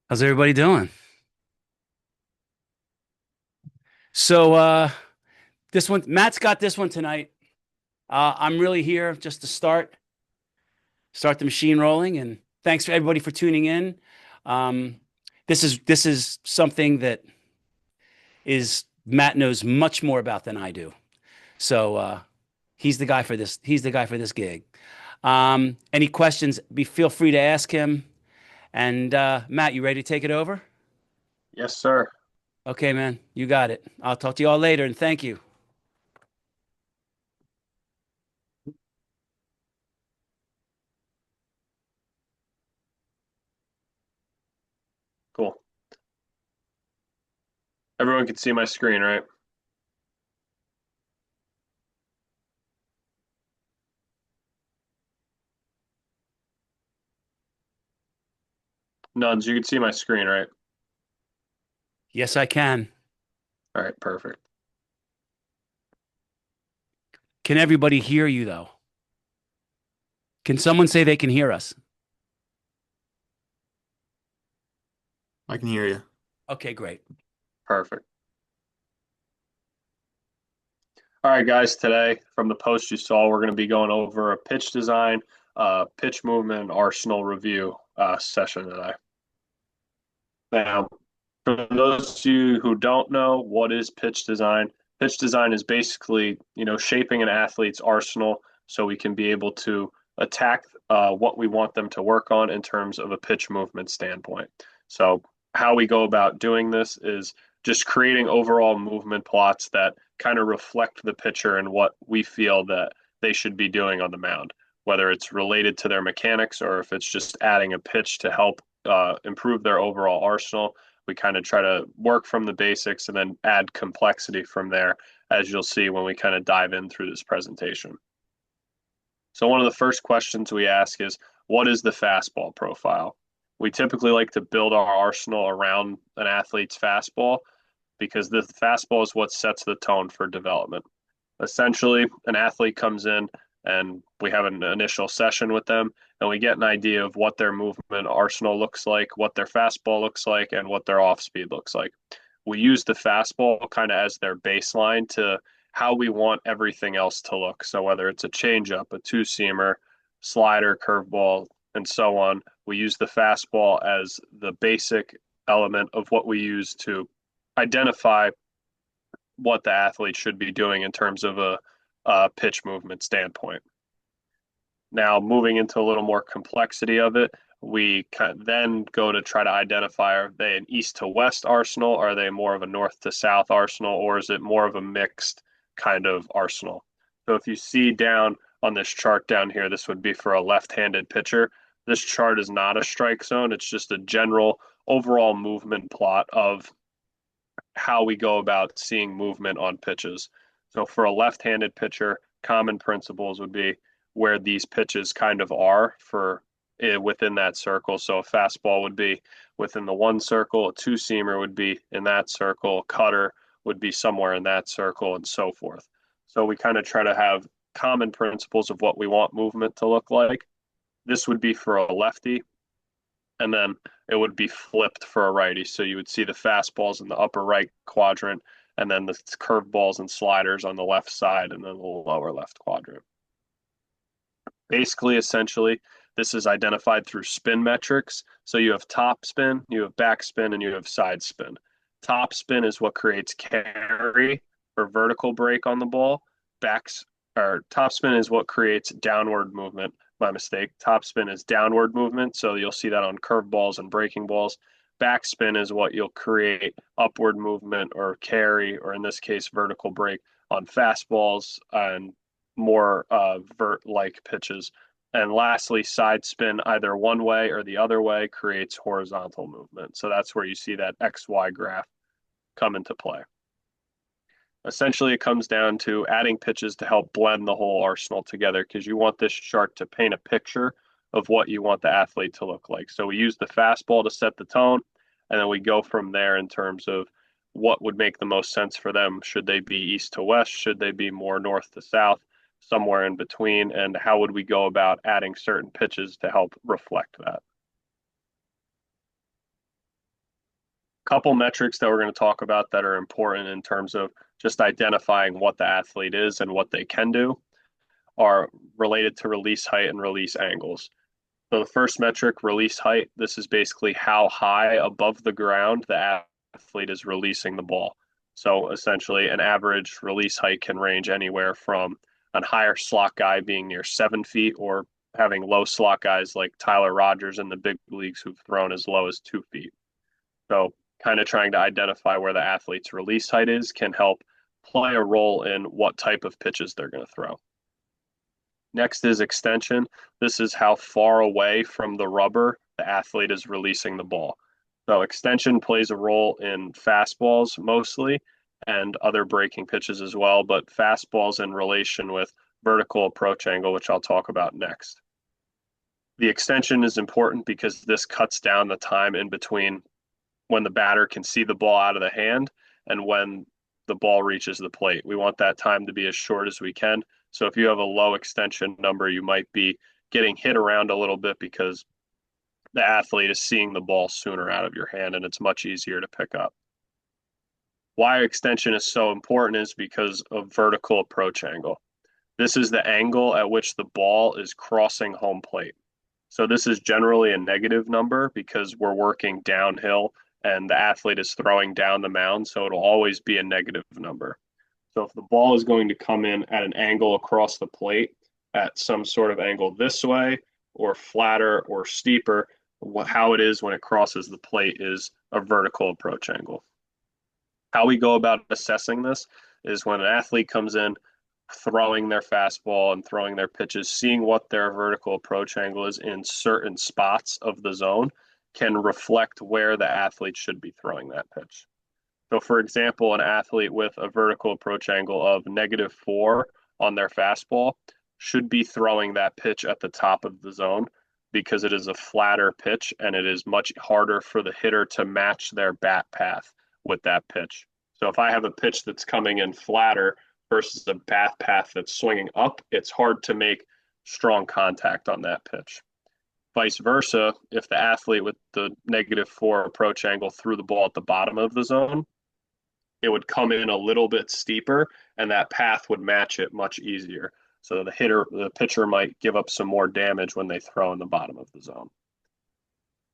How's everybody doing? So this one Matt's got this one tonight. I'm really here just to start the machine rolling, and thanks for everybody for tuning in. Um, this is something that is Matt knows much more about than I do. So he's the guy for this. He's the guy for this gig. Any questions, feel free to ask him. And Matt, you ready to take it over? Yes, sir. Okay, man, you got it. I'll talk to you all later, and thank you. Cool. Everyone can see my screen, right? Nuns, you can see my screen, right? Yes, I can. All right, perfect. Can everybody hear you though? Can someone say they can hear us? I can hear you. Okay, great. Perfect. All right, guys, today from the post you saw, we're going to be going over a pitch design, pitch movement, arsenal review session today. Now, for those of you who don't know, what is pitch design? Pitch design is basically, shaping an athlete's arsenal so we can be able to attack what we want them to work on in terms of a pitch movement standpoint. So, how we go about doing this is just creating overall movement plots that kind of reflect the pitcher and what we feel that they should be doing on the mound, whether it's related to their mechanics or if it's just adding a pitch to help improve their overall arsenal. We kind of try to work from the basics and then add complexity from there, as you'll see when we kind of dive in through this presentation. So, one of the first questions we ask is, what is the fastball profile? We typically like to build our arsenal around an athlete's fastball because the fastball is what sets the tone for development. Essentially, an athlete comes in and we have an initial session with them and we get an idea of what their movement arsenal looks like, what their fastball looks like, and what their off speed looks like. We use the fastball kind of as their baseline to how we want everything else to look. So whether it's a changeup, a two seamer, slider, curveball, and so on, we use the fastball as the basic element of what we use to identify what the athlete should be doing in terms of a pitch movement standpoint. Now, moving into a little more complexity of it, we then go to try to identify, are they an east to west arsenal? Are they more of a north to south arsenal? Or is it more of a mixed kind of arsenal? So if you see down on this chart down here, this would be for a left-handed pitcher. This chart is not a strike zone. It's just a general overall movement plot of how we go about seeing movement on pitches. So for a left-handed pitcher, common principles would be where these pitches kind of are for within that circle. So a fastball would be within the one circle, a two-seamer would be in that circle, a cutter would be somewhere in that circle, and so forth. So we kind of try to have common principles of what we want movement to look like. This would be for a lefty, and then it would be flipped for a righty. So you would see the fastballs in the upper right quadrant, and then the curveballs and sliders on the left side, and then the lower left quadrant. Basically, essentially, this is identified through spin metrics. So you have top spin, you have back spin, and you have side spin. Top spin is what creates carry or vertical break on the ball. Backs or top spin is what creates downward movement. My mistake. Top spin is downward movement. So you'll see that on curveballs and breaking balls. Backspin is what you'll create upward movement or carry, or in this case, vertical break on fastballs and more vert like pitches. And lastly, side spin either one way or the other way creates horizontal movement. So that's where you see that XY graph come into play. Essentially, it comes down to adding pitches to help blend the whole arsenal together because you want this chart to paint a picture of what you want the athlete to look like. So we use the fastball to set the tone, and then we go from there in terms of what would make the most sense for them. Should they be east to west? Should they be more north to south? Somewhere in between? And how would we go about adding certain pitches to help reflect that? Couple metrics that we're going to talk about that are important in terms of just identifying what the athlete is and what they can do are related to release height and release angles. So the first metric, release height, this is basically how high above the ground the athlete is releasing the ball. So essentially, an average release height can range anywhere from a higher slot guy being near 7 feet or having low slot guys like Tyler Rogers in the big leagues who've thrown as low as 2 feet. So kind of trying to identify where the athlete's release height is can help play a role in what type of pitches they're going to throw. Next is extension. This is how far away from the rubber the athlete is releasing the ball. So extension plays a role in fastballs mostly and other breaking pitches as well, but fastballs in relation with vertical approach angle, which I'll talk about next. The extension is important because this cuts down the time in between when the batter can see the ball out of the hand and when the ball reaches the plate. We want that time to be as short as we can. So if you have a low extension number, you might be getting hit around a little bit because the athlete is seeing the ball sooner out of your hand and it's much easier to pick up. Why extension is so important is because of vertical approach angle. This is the angle at which the ball is crossing home plate. So this is generally a negative number because we're working downhill and the athlete is throwing down the mound, so it'll always be a negative number. So if the ball is going to come in at an angle across the plate at some sort of angle this way or flatter or steeper, how it is when it crosses the plate is a vertical approach angle. How we go about assessing this is when an athlete comes in throwing their fastball and throwing their pitches, seeing what their vertical approach angle is in certain spots of the zone can reflect where the athlete should be throwing that pitch. So for example, an athlete with a vertical approach angle of -4 on their fastball should be throwing that pitch at the top of the zone because it is a flatter pitch and it is much harder for the hitter to match their bat path with that pitch. So if I have a pitch that's coming in flatter versus a bat path that's swinging up, it's hard to make strong contact on that pitch. Vice versa, if the athlete with the -4 approach angle threw the ball at the bottom of the zone, it would come in a little bit steeper and that path would match it much easier. So the pitcher might give up some more damage when they throw in the bottom of the zone.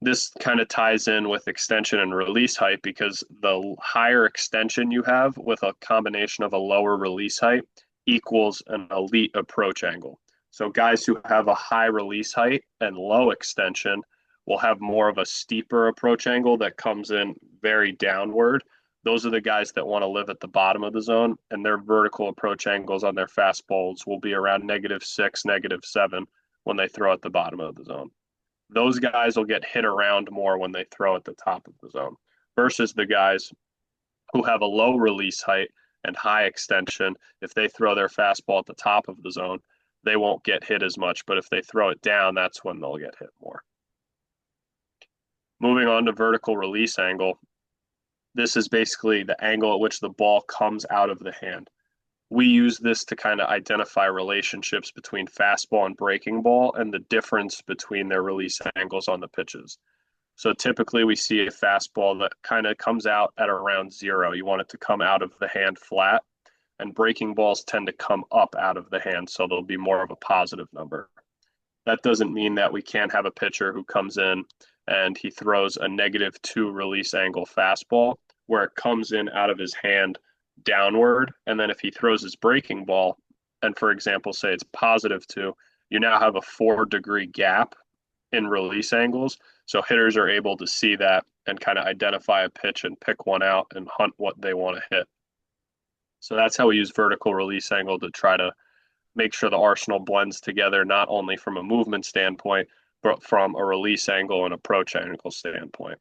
This kind of ties in with extension and release height because the higher extension you have with a combination of a lower release height equals an elite approach angle. So guys who have a high release height and low extension will have more of a steeper approach angle that comes in very downward. Those are the guys that want to live at the bottom of the zone, and their vertical approach angles on their fastballs will be around -6, -7 when they throw at the bottom of the zone. Those guys will get hit around more when they throw at the top of the zone versus the guys who have a low release height and high extension. If they throw their fastball at the top of the zone, they won't get hit as much, but if they throw it down, that's when they'll get hit more. Moving on to vertical release angle. This is basically the angle at which the ball comes out of the hand. We use this to kind of identify relationships between fastball and breaking ball and the difference between their release angles on the pitches. So typically we see a fastball that kind of comes out at around 0. You want it to come out of the hand flat, and breaking balls tend to come up out of the hand, so there'll be more of a positive number. That doesn't mean that we can't have a pitcher who comes in and he throws a -2 release angle fastball where it comes in out of his hand downward. And then if he throws his breaking ball, and for example, say it's +2, you now have a 4-degree gap in release angles. So hitters are able to see that and kind of identify a pitch and pick one out and hunt what they want to hit. So that's how we use vertical release angle to try to make sure the arsenal blends together, not only from a movement standpoint, but from a release angle and approach angle standpoint.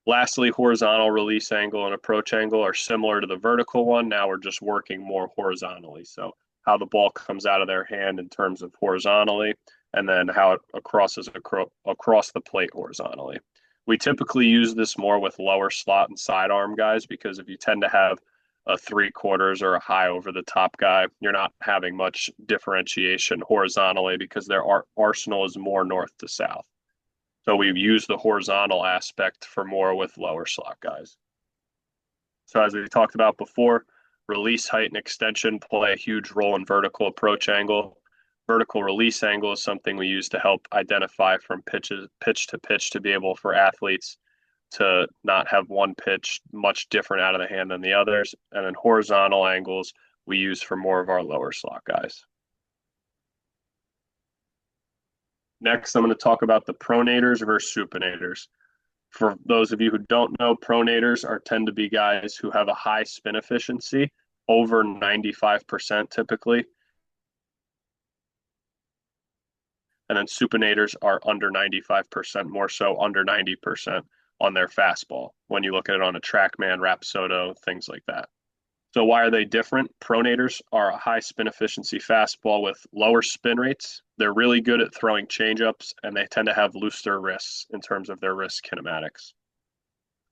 Lastly, horizontal release angle and approach angle are similar to the vertical one. Now we're just working more horizontally. So how the ball comes out of their hand in terms of horizontally, and then how it crosses across the plate horizontally. We typically use this more with lower slot and sidearm guys because if you tend to have a 3/4 or a high over the top guy, you're not having much differentiation horizontally because their arsenal is more north to south. So we use the horizontal aspect for more with lower slot guys. So as we talked about before, release height and extension play a huge role in vertical approach angle. Vertical release angle is something we use to help identify from pitch to pitch to be able for athletes to not have one pitch much different out of the hand than the others. And then horizontal angles we use for more of our lower slot guys. Next, I'm going to talk about the pronators versus supinators. For those of you who don't know, pronators tend to be guys who have a high spin efficiency, over 95% typically. And then supinators are under 95%, more so under 90% on their fastball when you look at it on a TrackMan, Rapsodo, things like that. So why are they different? Pronators are a high spin efficiency fastball with lower spin rates. They're really good at throwing changeups, and they tend to have looser wrists in terms of their wrist kinematics.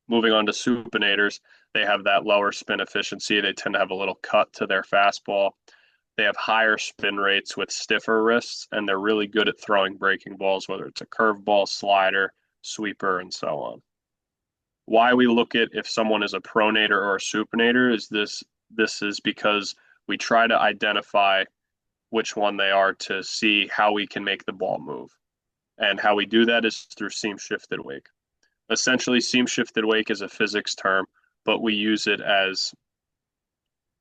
Moving on to supinators, they have that lower spin efficiency. They tend to have a little cut to their fastball. They have higher spin rates with stiffer wrists, and they're really good at throwing breaking balls, whether it's a curveball, slider, sweeper, and so on. Why we look at if someone is a pronator or a supinator is this is because we try to identify which one they are to see how we can make the ball move. And how we do that is through seam shifted wake. Essentially, seam shifted wake is a physics term, but we use it as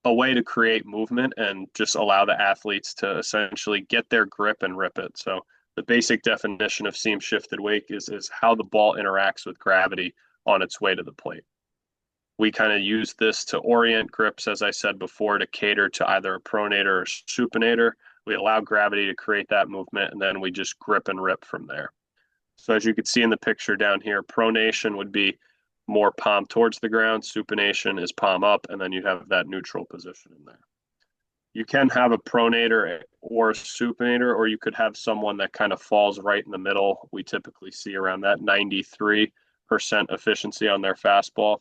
a way to create movement and just allow the athletes to essentially get their grip and rip it. So the basic definition of seam shifted wake is how the ball interacts with gravity on its way to the plate. We kind of use this to orient grips, as I said before, to cater to either a pronator or supinator. We allow gravity to create that movement, and then we just grip and rip from there. So as you can see in the picture down here, pronation would be more palm towards the ground, supination is palm up, and then you have that neutral position in there. You can have a pronator or a supinator, or you could have someone that kind of falls right in the middle. We typically see around that 93% efficiency on their fastball.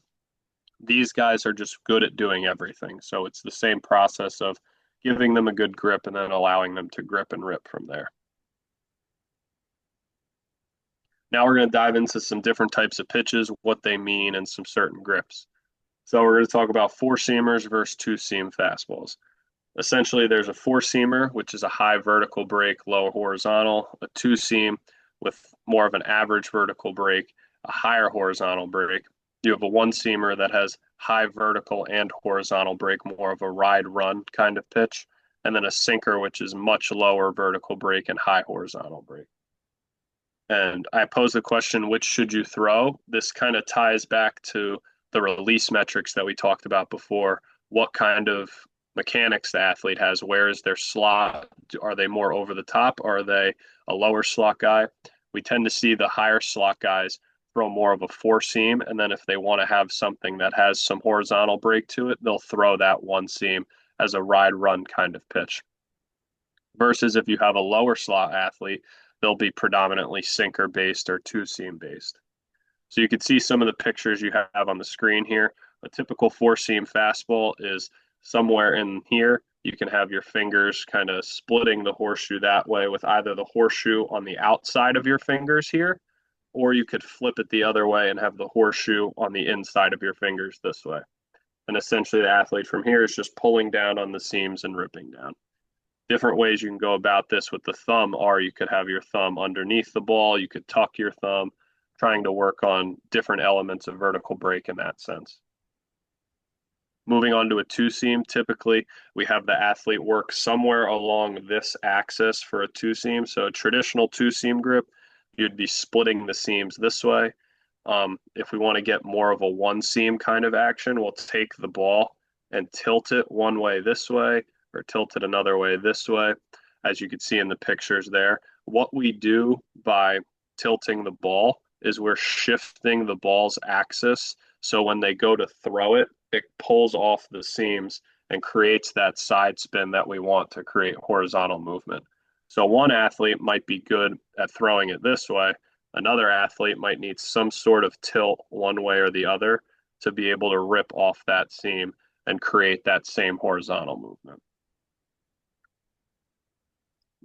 These guys are just good at doing everything. So it's the same process of giving them a good grip and then allowing them to grip and rip from there. Now we're going to dive into some different types of pitches, what they mean, and some certain grips. So we're going to talk about four-seamers versus two-seam fastballs. Essentially, there's a four-seamer, which is a high vertical break, low horizontal, a two-seam with more of an average vertical break, a higher horizontal break. You have a one-seamer that has high vertical and horizontal break, more of a ride-run kind of pitch, and then a sinker, which is much lower vertical break and high horizontal break. And I pose the question, which should you throw? This kind of ties back to the release metrics that we talked about before. What kind of mechanics the athlete has? Where is their slot? Are they more over the top? Are they a lower slot guy? We tend to see the higher slot guys throw more of a four seam. And then if they want to have something that has some horizontal break to it, they'll throw that one seam as a ride run kind of pitch. Versus if you have a lower slot athlete, they'll be predominantly sinker based or two seam based. So you can see some of the pictures you have on the screen here. A typical four seam fastball is somewhere in here. You can have your fingers kind of splitting the horseshoe that way with either the horseshoe on the outside of your fingers here, or you could flip it the other way and have the horseshoe on the inside of your fingers this way. And essentially the athlete from here is just pulling down on the seams and ripping down. Different ways you can go about this with the thumb are you could have your thumb underneath the ball, you could tuck your thumb, trying to work on different elements of vertical break in that sense. Moving on to a two seam, typically we have the athlete work somewhere along this axis for a two seam. So a traditional two seam grip, you'd be splitting the seams this way. If we want to get more of a one seam kind of action, we'll take the ball and tilt it one way this way, or tilt it another way this way, as you can see in the pictures there. What we do by tilting the ball is we're shifting the ball's axis, so when they go to throw it, it pulls off the seams and creates that side spin that we want to create horizontal movement. So one athlete might be good at throwing it this way. Another athlete might need some sort of tilt one way or the other to be able to rip off that seam and create that same horizontal movement.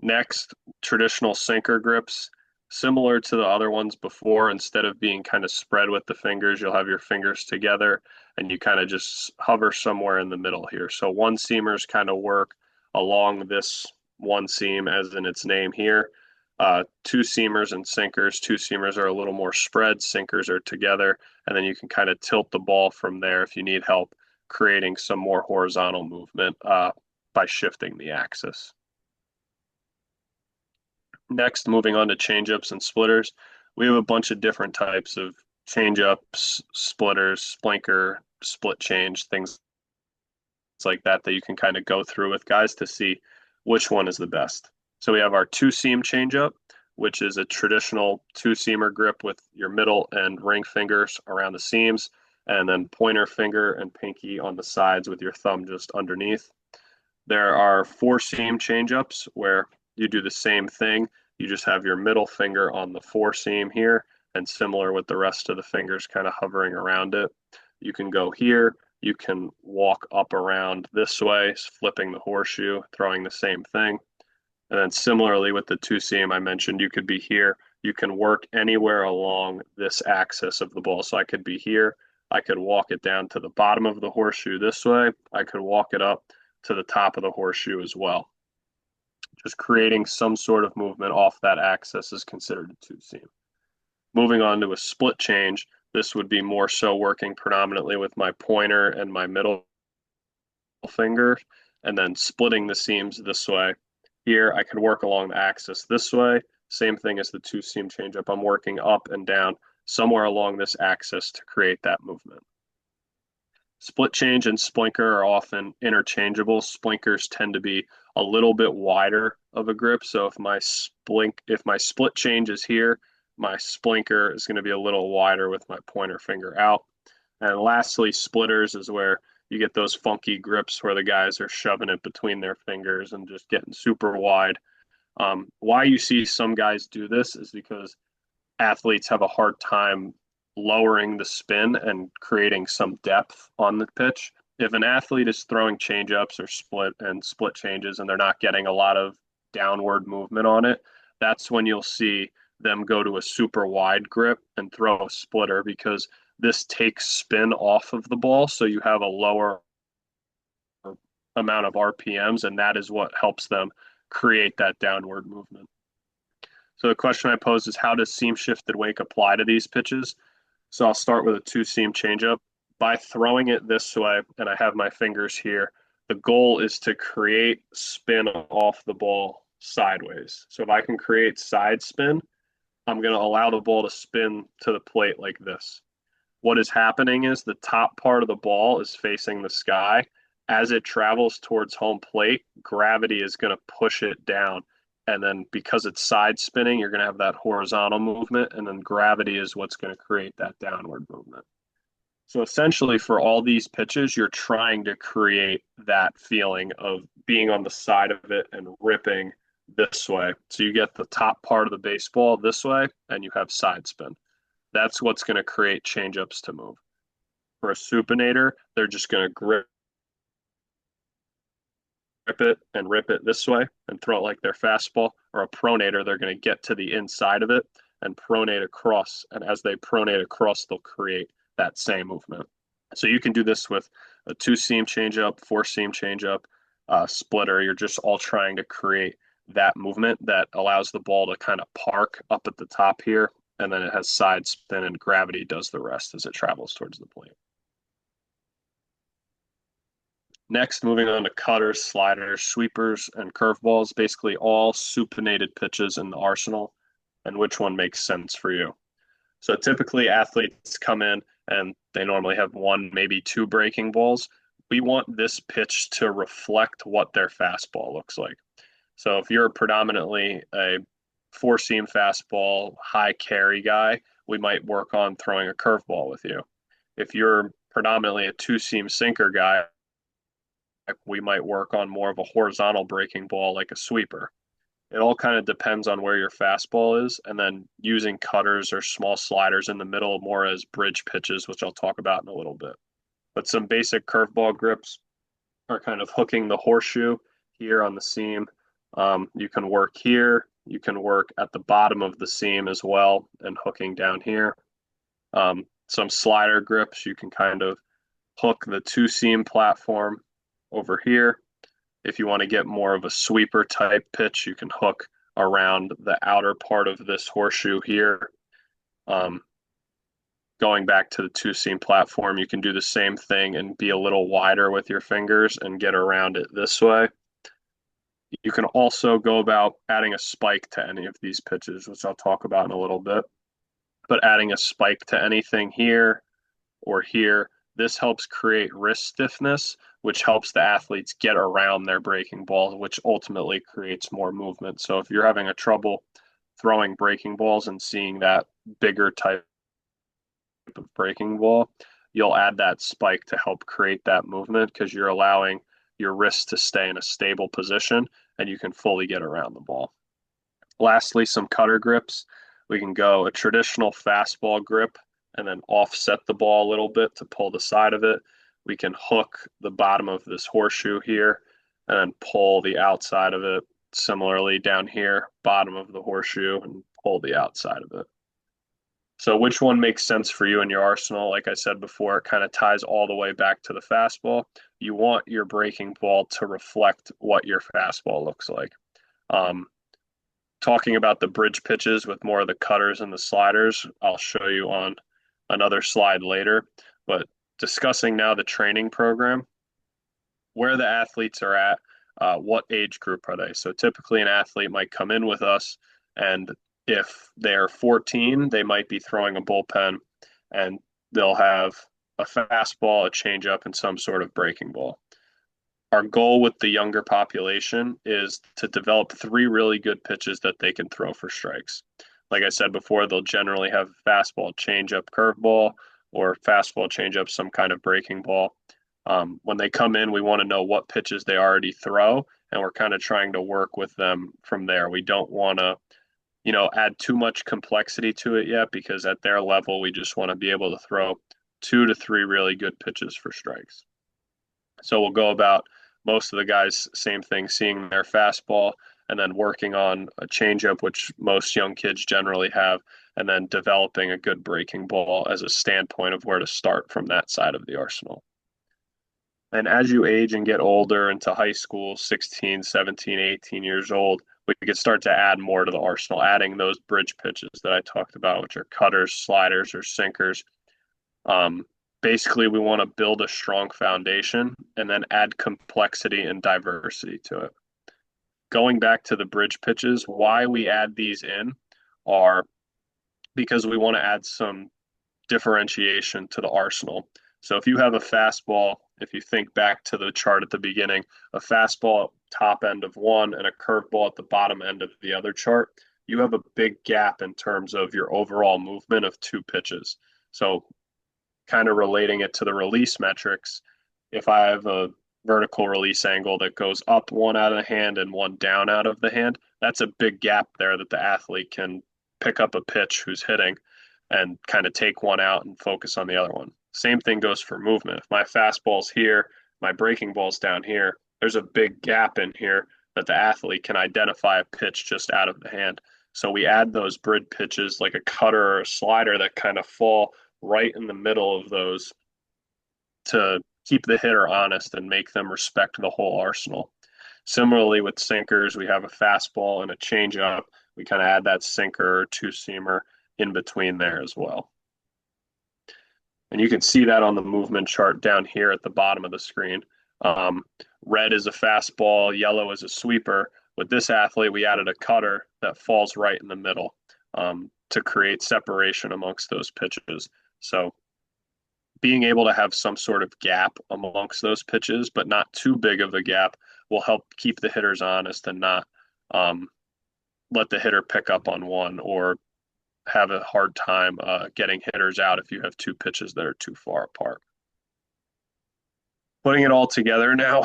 Next, traditional sinker grips. Similar to the other ones before, instead of being kind of spread with the fingers, you'll have your fingers together and you kind of just hover somewhere in the middle here. So one seamers kind of work along this one seam as in its name here. Two seamers and sinkers. Two seamers are a little more spread, sinkers are together, and then you can kind of tilt the ball from there if you need help creating some more horizontal movement by shifting the axis. Next, moving on to changeups and splitters, we have a bunch of different types of changeups, splitters, splinker, split change, things like that that you can kind of go through with guys to see which one is the best. So we have our two seam changeup, which is a traditional two seamer grip with your middle and ring fingers around the seams, and then pointer finger and pinky on the sides with your thumb just underneath. There are four seam changeups where you do the same thing. You just have your middle finger on the four seam here, and similar with the rest of the fingers kind of hovering around it. You can go here. You can walk up around this way, flipping the horseshoe, throwing the same thing. And then similarly with the two seam I mentioned, you could be here. You can work anywhere along this axis of the ball. So I could be here. I could walk it down to the bottom of the horseshoe this way. I could walk it up to the top of the horseshoe as well. Just creating some sort of movement off that axis is considered a two seam. Moving on to a split change, this would be more so working predominantly with my pointer and my middle finger, and then splitting the seams this way. Here, I could work along the axis this way. Same thing as the two seam changeup. I'm working up and down somewhere along this axis to create that movement. Split change and splinker are often interchangeable. Splinkers tend to be a little bit wider of a grip. So if my split change is here, my splinker is going to be a little wider with my pointer finger out. And lastly, splitters is where you get those funky grips where the guys are shoving it between their fingers and just getting super wide. Why you see some guys do this is because athletes have a hard time lowering the spin and creating some depth on the pitch. If an athlete is throwing changeups or split changes and they're not getting a lot of downward movement on it, that's when you'll see them go to a super wide grip and throw a splitter, because this takes spin off of the ball, so you have a lower amount of RPMs, and that is what helps them create that downward movement. So the question I posed is, how does seam shifted wake apply to these pitches? So I'll start with a two seam changeup. By throwing it this way, and I have my fingers here, the goal is to create spin off the ball sideways. So if I can create side spin, I'm going to allow the ball to spin to the plate like this. What is happening is the top part of the ball is facing the sky. As it travels towards home plate, gravity is going to push it down. And then because it's side spinning, you're going to have that horizontal movement, and then gravity is what's going to create that downward movement. So essentially for all these pitches, you're trying to create that feeling of being on the side of it and ripping this way. So you get the top part of the baseball this way, and you have side spin. That's what's going to create changeups to move. For a supinator, they're just going to grip it and rip it this way and throw it like their fastball. Or a pronator, they're going to get to the inside of it and pronate across. And as they pronate across, they'll create that same movement. So you can do this with a two seam changeup, four seam changeup, splitter. You're just all trying to create that movement that allows the ball to kind of park up at the top here, and then it has side spin and gravity does the rest as it travels towards the plate. Next, moving on to cutters, sliders, sweepers, and curveballs, basically all supinated pitches in the arsenal, and which one makes sense for you. So typically athletes come in and they normally have one, maybe two breaking balls. We want this pitch to reflect what their fastball looks like. So if you're predominantly a four seam fastball, high carry guy, we might work on throwing a curveball with you. If you're predominantly a two seam sinker guy, we might work on more of a horizontal breaking ball like a sweeper. It all kind of depends on where your fastball is, and then using cutters or small sliders in the middle more as bridge pitches, which I'll talk about in a little bit. But some basic curveball grips are kind of hooking the horseshoe here on the seam. You can work here. You can work at the bottom of the seam as well and hooking down here. Some slider grips, you can kind of hook the two seam platform over here. If you want to get more of a sweeper type pitch, you can hook around the outer part of this horseshoe here. Going back to the two seam platform, you can do the same thing and be a little wider with your fingers and get around it this way. You can also go about adding a spike to any of these pitches, which I'll talk about in a little bit. But adding a spike to anything here or here, this helps create wrist stiffness, which helps the athletes get around their breaking ball, which ultimately creates more movement. So if you're having a trouble throwing breaking balls and seeing that bigger type of breaking ball, you'll add that spike to help create that movement because you're allowing your wrist to stay in a stable position and you can fully get around the ball. Lastly, some cutter grips. We can go a traditional fastball grip and then offset the ball a little bit to pull the side of it. We can hook the bottom of this horseshoe here and then pull the outside of it. Similarly, down here, bottom of the horseshoe, and pull the outside of it. So which one makes sense for you in your arsenal? Like I said before, it kind of ties all the way back to the fastball. You want your breaking ball to reflect what your fastball looks like. Talking about the bridge pitches with more of the cutters and the sliders, I'll show you on another slide later. But discussing now the training program, where the athletes are at, what age group are they? So typically an athlete might come in with us, and if they're 14, they might be throwing a bullpen, and they'll have a fastball, a changeup, and some sort of breaking ball. Our goal with the younger population is to develop 3 really good pitches that they can throw for strikes. Like I said before, they'll generally have fastball, changeup, curveball, or fastball, changeup, some kind of breaking ball. When they come in, we want to know what pitches they already throw, and we're kind of trying to work with them from there. We don't want to, add too much complexity to it yet because at their level, we just want to be able to throw 2 to 3 really good pitches for strikes. So we'll go about most of the guys, same thing, seeing their fastball and then working on a changeup, which most young kids generally have, and then developing a good breaking ball as a standpoint of where to start from that side of the arsenal. And as you age and get older into high school, 16, 17, 18 years old, we could start to add more to the arsenal, adding those bridge pitches that I talked about, which are cutters, sliders, or sinkers. Basically, we want to build a strong foundation and then add complexity and diversity to it. Going back to the bridge pitches, why we add these in are because we want to add some differentiation to the arsenal. So if you have a fastball, if you think back to the chart at the beginning, a fastball top end of one and a curveball at the bottom end of the other chart, you have a big gap in terms of your overall movement of 2 pitches. So kind of relating it to the release metrics, if I have a vertical release angle that goes up one out of the hand and one down out of the hand, that's a big gap there that the athlete can pick up a pitch who's hitting and kind of take one out and focus on the other one. Same thing goes for movement. If my fastball's here, my breaking ball's down here, there's a big gap in here that the athlete can identify a pitch just out of the hand. So we add those bridge pitches like a cutter or a slider that kind of fall right in the middle of those to keep the hitter honest and make them respect the whole arsenal. Similarly with sinkers, we have a fastball and a changeup. We kind of add that sinker or 2-seamer in between there as well. And you can see that on the movement chart down here at the bottom of the screen. Red is a fastball, yellow is a sweeper. With this athlete, we added a cutter that falls right in the middle to create separation amongst those pitches. So being able to have some sort of gap amongst those pitches, but not too big of a gap, will help keep the hitters honest and not let the hitter pick up on one or have a hard time getting hitters out if you have 2 pitches that are too far apart. Putting it all together now,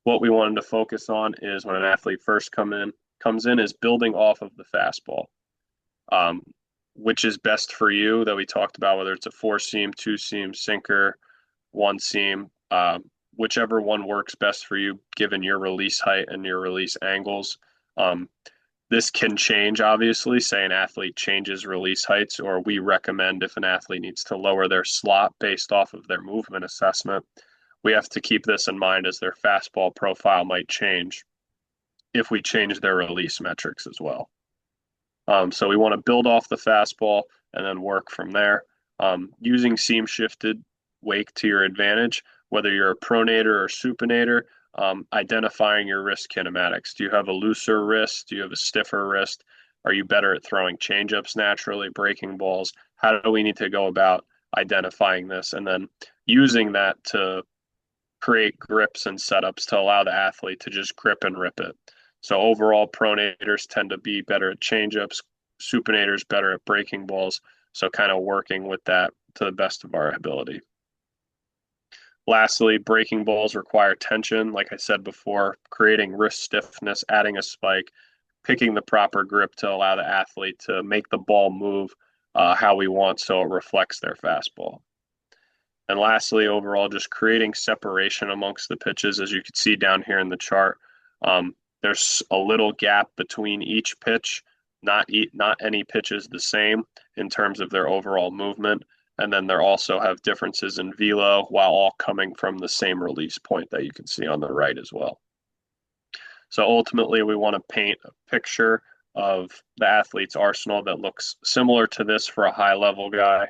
what we wanted to focus on is when an athlete first comes in is building off of the fastball. Which is best for you that we talked about, whether it's a 4-seam, 2-seam, sinker, 1-seam, whichever one works best for you given your release height and your release angles. This can change, obviously. Say an athlete changes release heights, or we recommend if an athlete needs to lower their slot based off of their movement assessment. We have to keep this in mind as their fastball profile might change if we change their release metrics as well. So we want to build off the fastball and then work from there. Using seam shifted wake to your advantage, whether you're a pronator or supinator, identifying your wrist kinematics. Do you have a looser wrist? Do you have a stiffer wrist? Are you better at throwing changeups naturally, breaking balls? How do we need to go about identifying this and then using that to create grips and setups to allow the athlete to just grip and rip it? So overall, pronators tend to be better at changeups, supinators better at breaking balls. So kind of working with that to the best of our ability. Lastly, breaking balls require tension. Like I said before, creating wrist stiffness, adding a spike, picking the proper grip to allow the athlete to make the ball move how we want so it reflects their fastball. And lastly, overall, just creating separation amongst the pitches, as you can see down here in the chart. There's a little gap between each pitch. Not any pitch is the same in terms of their overall movement. And then they also have differences in velo while all coming from the same release point that you can see on the right as well. So ultimately, we want to paint a picture of the athlete's arsenal that looks similar to this for a high level guy.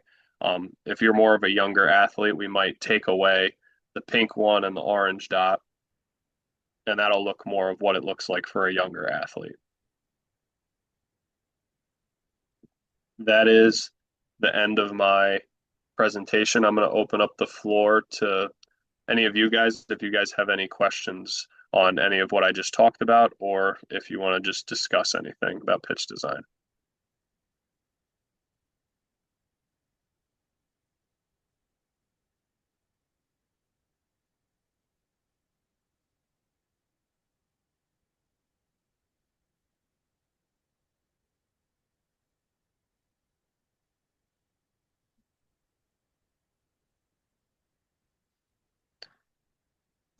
If you're more of a younger athlete, we might take away the pink one and the orange dot, and that'll look more of what it looks like for a younger athlete. That is the end of my presentation. I'm going to open up the floor to any of you guys if you guys have any questions on any of what I just talked about, or if you want to just discuss anything about pitch design.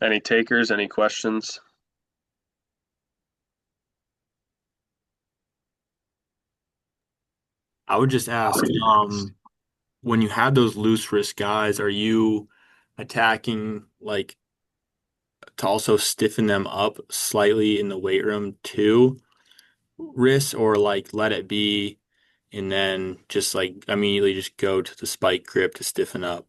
Any takers, any questions? I would just ask, when you have those loose wrist guys, are you attacking like to also stiffen them up slightly in the weight room too, wrists, or like let it be and then just like immediately just go to the spike grip to stiffen up?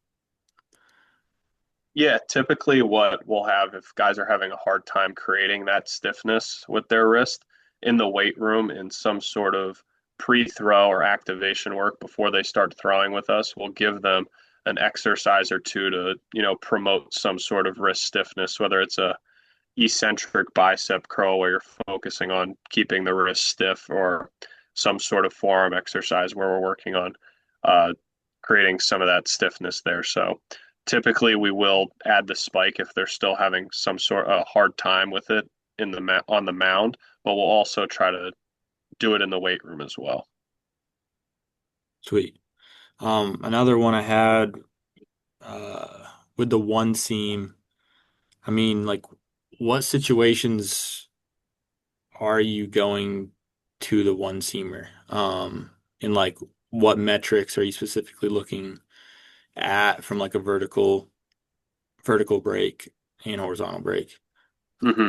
Yeah, typically what we'll have if guys are having a hard time creating that stiffness with their wrist in the weight room in some sort of pre-throw or activation work before they start throwing with us, we'll give them an exercise or two to, promote some sort of wrist stiffness, whether it's a eccentric bicep curl where you're focusing on keeping the wrist stiff or some sort of forearm exercise where we're working on uh, creating some of that stiffness there. So typically we will add the spike if they're still having some sort of hard time with it on the mound, but we'll also try to do it in the weight room as well. Sweet. Another one I had with the one seam. I mean, like, what situations are you going to the one seamer? And like, what metrics are you specifically looking at from like a vertical break and horizontal break? Mm-hmm.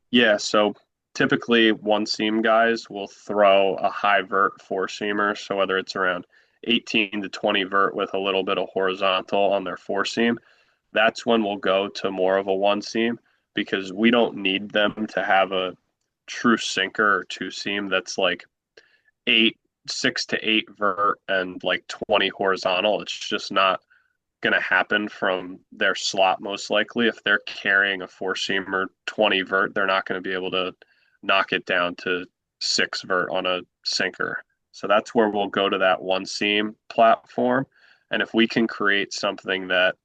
Yeah, so typically one seam guys will throw a high vert four seamer. So whether it's around 18 to 20 vert with a little bit of horizontal on their four seam, that's when we'll go to more of a one seam because we don't need them to have a true sinker or two seam that's like 6 to 8 vert and like 20 horizontal. It's just not going to happen from their slot most likely. If they're carrying a four seamer 20 vert, they're not going to be able to knock it down to 6 vert on a sinker. So that's where we'll go to that one seam platform. And if we can create something that,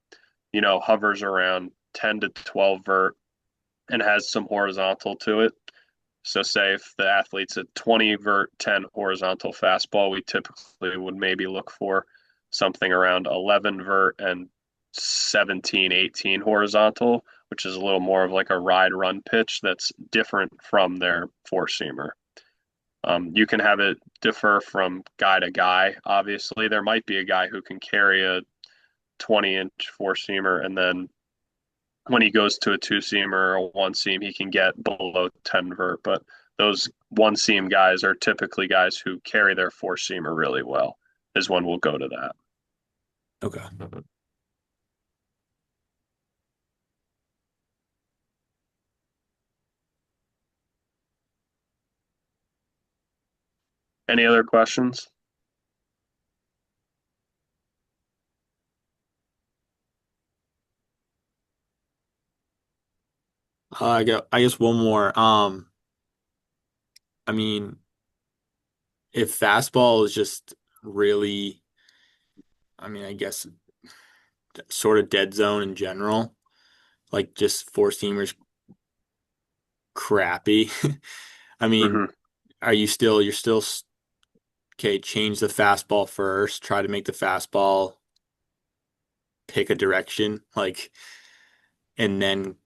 hovers around 10 to 12 vert and has some horizontal to it. So say if the athlete's a 20 vert, 10 horizontal fastball, we typically would maybe look for something around 11 vert and 17, 18 horizontal, which is a little more of like a ride run pitch that's different from their four seamer. You can have it differ from guy to guy. Obviously, there might be a guy who can carry a 20-inch four seamer, and then when he goes to a two seamer or a one seam, he can get below 10 vert. But those one seam guys are typically guys who carry their four seamer really well, is when we'll go to that. Okay. Any other questions? I guess one more. I mean, if fastball is just really, I mean, I guess sort of dead zone in general, like just four seamers crappy. I mean, Hmm. you're still okay, change the fastball first, try to make the fastball pick a direction, like, and then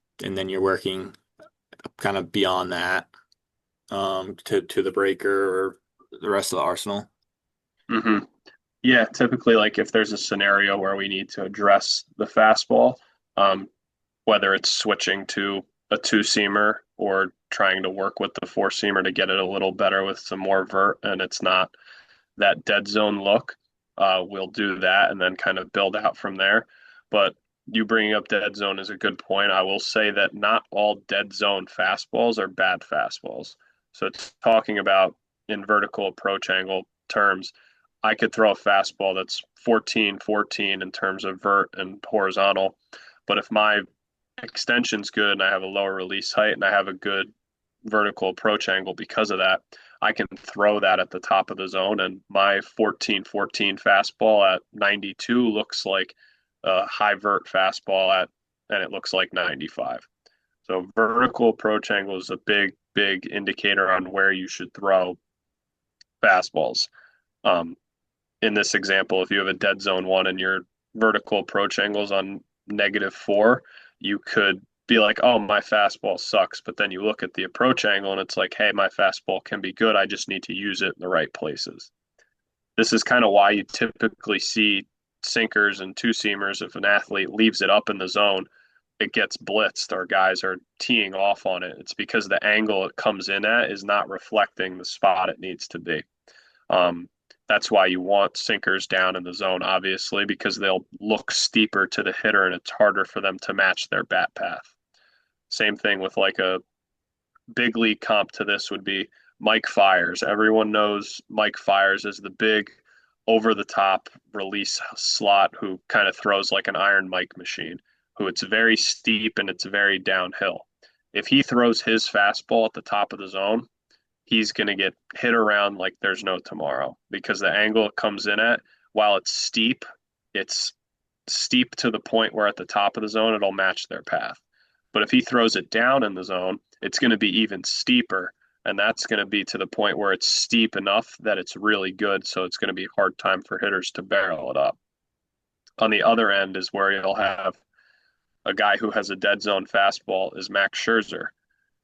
you're working kind of beyond that, to the breaker or the rest of the arsenal. Hmm. Yeah, typically, like if there's a scenario where we need to address the fastball, um, whether it's switching to a two seamer or trying to work with the four seamer to get it a little better with some more vert and it's not that dead zone look, we'll do that and then kind of build out from there. But you bringing up dead zone is a good point. I will say that not all dead zone fastballs are bad fastballs. So it's talking about in vertical approach angle terms, I could throw a fastball that's 14-14 in terms of vert and horizontal. But if my extension's good and I have a lower release height and I have a good vertical approach angle because of that, I can throw that at the top of the zone. And my 14-14 fastball at 92 looks like a high vert fastball and it looks like 95. So vertical approach angle is a big indicator on where you should throw fastballs. Um, in this example, if you have a dead zone one and your vertical approach angle is on -4, you could be like, oh, my fastball sucks. But then you look at the approach angle and it's like, hey, my fastball can be good. I just need to use it in the right places. This is kind of why you typically see sinkers and two seamers. If an athlete leaves it up in the zone, it gets blitzed or guys are teeing off on it. It's because the angle it comes in at is not reflecting the spot it needs to be. Um, that's why you want sinkers down in the zone, obviously, because they'll look steeper to the hitter and it's harder for them to match their bat path. Same thing with like a big league comp to this would be Mike Fiers. Everyone knows Mike Fiers as the big over the top release slot who kind of throws like an Iron Mike machine, who it's very steep and it's very downhill. If he throws his fastball at the top of the zone, he's going to get hit around like there's no tomorrow because the angle it comes in at, while it's steep to the point where at the top of the zone it'll match their path. But if he throws it down in the zone, it's going to be even steeper. And that's going to be to the point where it's steep enough that it's really good. So it's going to be a hard time for hitters to barrel it up. On the other end is where you'll have a guy who has a dead zone fastball is Max Scherzer.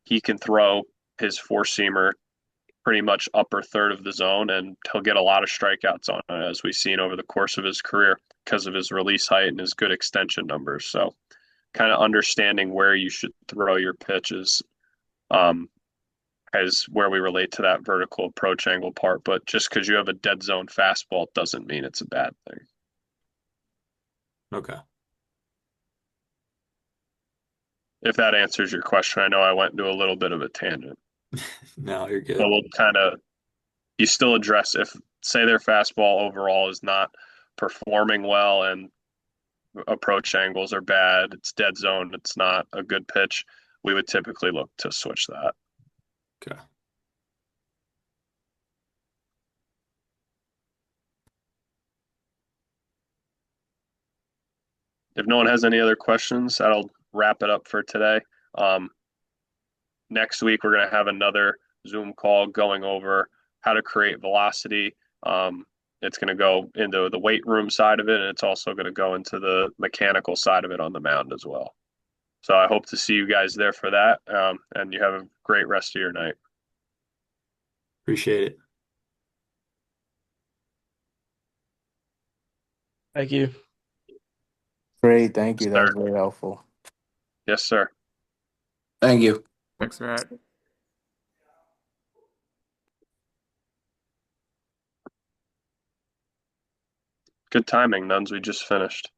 He can throw his four seamer pretty much upper third of the zone, and he'll get a lot of strikeouts on it, as we've seen over the course of his career because of his release height and his good extension numbers. So, kind of understanding where you should throw your pitches um, is where we relate to that vertical approach angle part. But just because you have a dead zone fastball doesn't mean it's a bad thing. Okay. If that answers your question, I know I went into a little bit of a tangent, No, you're but good. we'll you still address if, say, their fastball overall is not performing well and approach angles are bad, it's dead zone, it's not a good pitch, we would typically look to switch that. Okay. If no one has any other questions, that'll wrap it up for today. Um, Next week, we're going to have another Zoom call going over how to create velocity. It's going to go into the weight room side of it, and it's also going to go into the mechanical side of it on the mound as well. So I hope to see you guys there for that, and you have a great rest of your night. Appreciate it. Thank you. Great, thank you. That was Sir. very helpful. Yes, sir. Thank you. Thanks, Matt. Good timing, Nuns. We just finished.